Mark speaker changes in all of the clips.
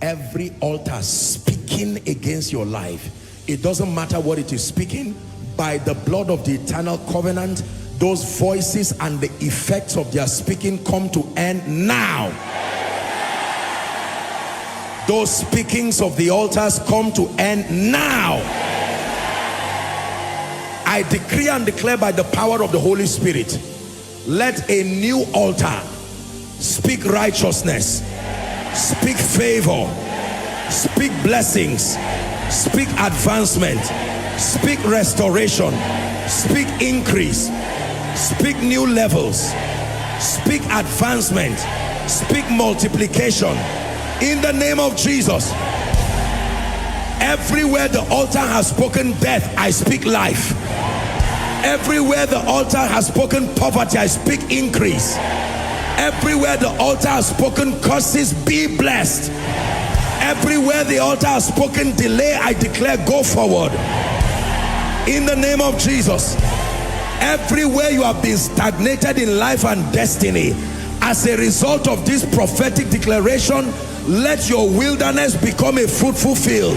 Speaker 1: Every altar speaking against your life, it doesn't matter what it is speaking, by the blood of the eternal covenant, those voices and the effects of their speaking come to end now. Those speakings of the altars come to end now. I decree and declare by the power of the Holy Spirit, let a new altar speak righteousness, speak favor, speak blessings, speak advancement, speak restoration, speak increase, speak new levels, speak advancement, speak multiplication in the name of Jesus. Everywhere the altar has spoken death, I speak life. Everywhere the altar has spoken poverty, I speak increase. Everywhere the altar has spoken curses, be blessed. Everywhere the altar has spoken delay, I declare go forward in the name of Jesus. Everywhere you have been stagnated in life and destiny, as a result of this prophetic declaration, let your wilderness become a fruitful field.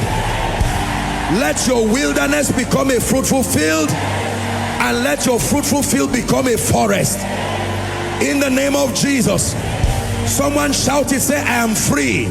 Speaker 1: Let your wilderness become a fruitful field, and let your fruitful field become a forest in the name of Jesus. Someone shout it, say, I am free.